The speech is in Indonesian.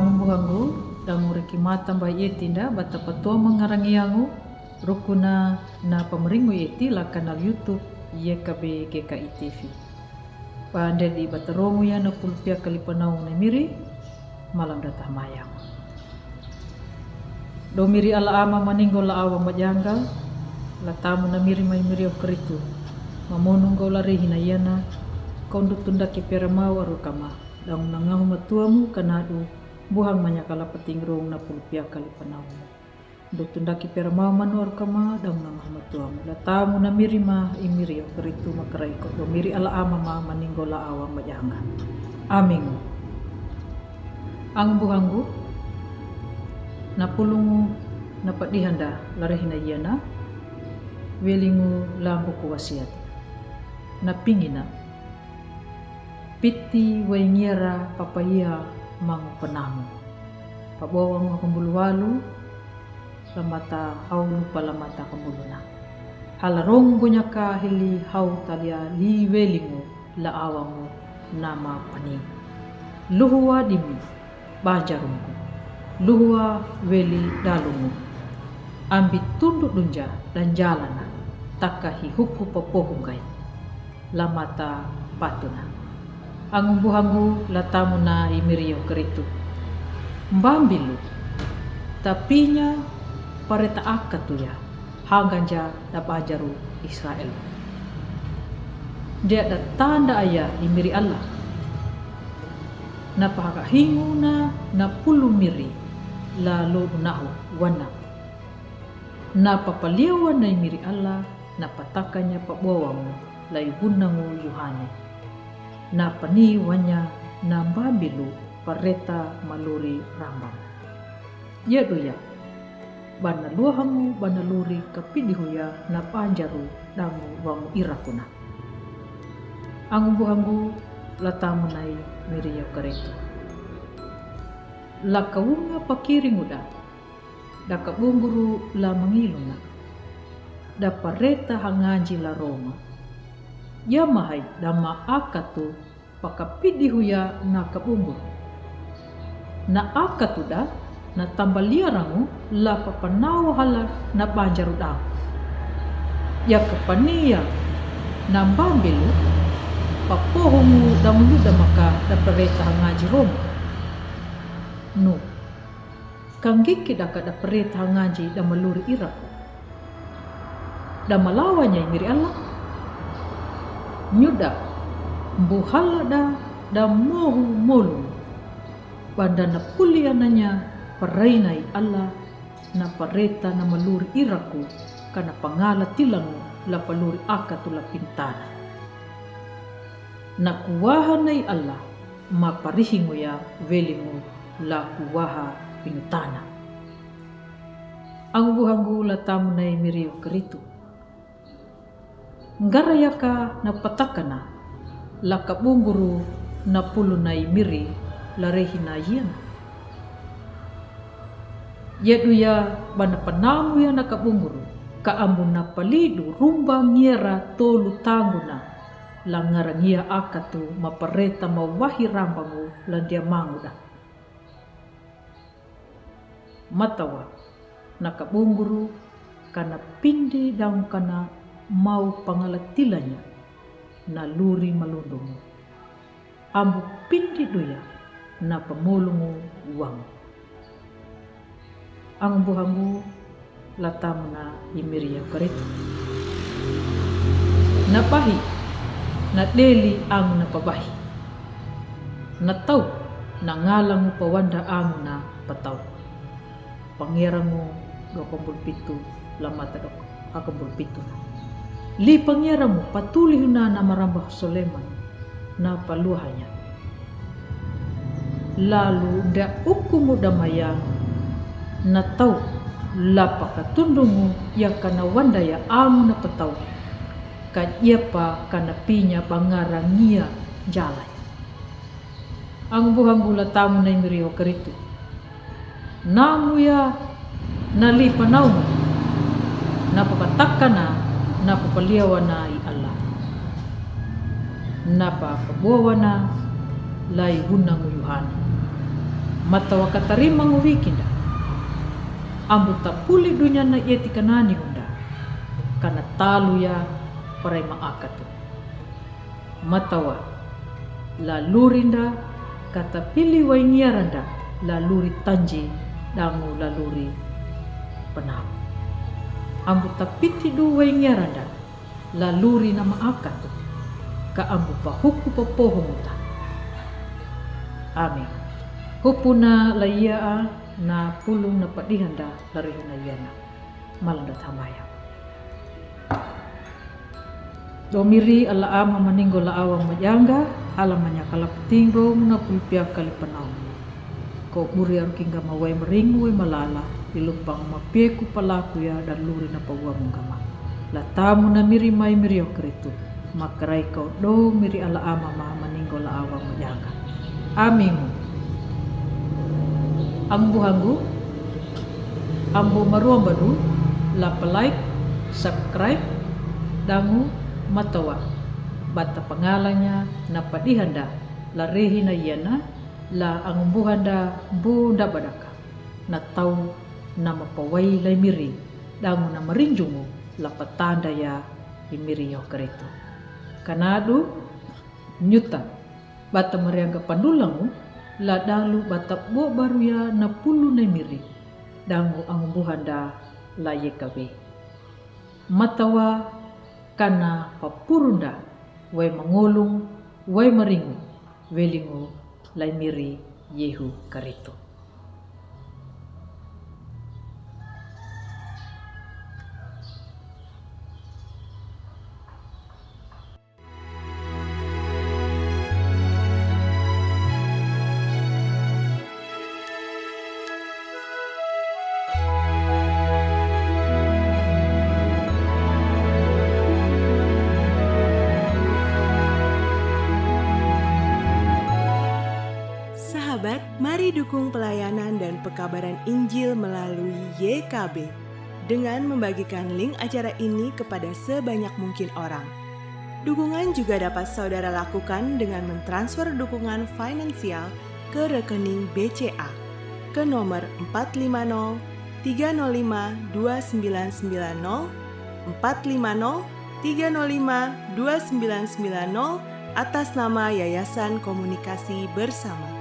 Angumbuhangu dangu rekimata mba yetinda bata patua mengarangiangu rukuna na pameringu yeti la kanal YouTube YKB GKI TV. Pande di batarongu ya na pulpia kalipanau na miri malam datah mayang. Do miri ala ama maninggo la awa majanggal la tamu na miri mai miri okeritu. Mamonunggo la rehina yana kondu tunda kipera mawa rukama dang nangahu matuamu kanadu buhang manyakala patingrong na pulpia kalipanau. Do tunda kipera mawa manuar kama dang nangahu matuamu la tamu na miri ma imiri okeritu makarai ko do miri ala ama ma maninggo la awa majanggal. Amin. Ang buhanggu na pulungu na padihanda larehina yana welingu lampu kuwasiat na pingina piti waingiara papaya mangu penamu pabawangu kumbuluwalu lamata haulu palamata kumbuluna halaronggo nyaka hili hau talia li welingu la awangu nama pani luhua dimi bajarungku luhua weli dalungu ambi tunduk dunja dan jalana takahi huku popohunggai lamata patuna angumbuhangu latamuna imirio keritu mbambilu tapinya pareta akatu ya hanganja dapajaru Israel dia ada tanda ayah imiri Allah na pahaka hingu na pulu miri lalu nahu wana na papaliawan na imiri Allah na patakanya pabawangu lai bunangu Yohane na paniwanya na babilu pareta maluri rambang ya doya bana luahangu bana luri kapidihuya na panjaru dangu wangu irakuna angumbuhangu latamunai miriya karetu lakawunga pakiringuda dakabunguru la mangiluna da pareta hangaji la Roma yamahai dama akatu pakapidihuya na kabunguru na akatu da na tambaliarangu la papanawa hala na banjaru da ya kapania na mbambilu papohongu damunyuda maka da pareta hangaji Roma no kanggiki daka da pareta hangaji da maluri iraku da malawanya imiri Allah nyuda buhala da mohu molu pada na puliananya parainai Allah na pareta na maluri iraku kana pangala tilangu la paluri akatu la pintana na kuwahanai Allah maparihingu ya velingu la kuwaha pintana ang buhangu la tamunai mirio keritu ngarayaka na patakana la kabunguru na pulunai miri la rehina yana yaduya bana panamu ya na kabunguru kaambun na palidu rumba ngiera tolu tanguna la ngarangia akatu mapareta mawahi rambangu la dia manguda matawa na kabunguru kana pindi daun kana mau pangalatilanya na luri malundungu ambu pindi doya na pamolungu uang ang buhangu latam na imiriya karetu napahi na deli ang napabahi na tau na ngalangu pawanda ang na pataw pangerangu do kumbulpitu lamata do akumbulpitu li pangerangu patuli na marambah Soleman na paluhanya lalu da ukumu damaya na tau lapakatundungu ya kana wandaya amu na patau kajiepa kana pinya bangarangia jalay ang buhangu latamu na imirio keritu namu ya nalipanau napapatakana napapaliawana i Allah napapabuawana lai hunang Yohane Matawa katarima nguwikinda. Ambu tapuli dunya na ieti kanani hunda. Kana talu ya parai maakatu. Matawa lalurinda kata pilih waingiaranda laluri tanji dangu laluri penam. Ambu tapiti du waingiaranda laluri na maakatu. Ka ambu pahuku papohonguta. Amin. Hupuna laiaa na pulung na padihanda larihuna yana malanda tamaya. Domiri ala ama maninggo la awang majanga alamanya kalapatinggo na pulpia kalipanau. Ko muri arukingga mawai meringu malala ilupang mapieku palaku ya dan luri na pawamong gama. Latamu na miri mai miri okritu makarai kau do miri ala ama maninggo la awang majanga. Amimu. Ambu hanggu, ambu maruang badu, la like, subscribe, dangu matawa, bata pangalanya na padihanda, la rehina yana, la angumbuhanda bunda badaka, na tau na mapawai lai miri, dangu na marinjungu, la patanda ya imiri yo kereto. Kanadu, nyuta, bata mariangga pandulangu, la dalu batap buah baru ya na pulu na miri dangu angumbuhanda la yekabe matawa kana papurunda wai mangolung wai maringu welingu la miri yehu karito. Sahabat, mari dukung pelayanan dan pekabaran Injil melalui YKB dengan membagikan link acara ini kepada sebanyak mungkin orang. Dukungan juga dapat saudara lakukan dengan mentransfer dukungan finansial ke rekening BCA ke nomor 450 305 2990 450 305 2990 atas nama Yayasan Komunikasi Bersama.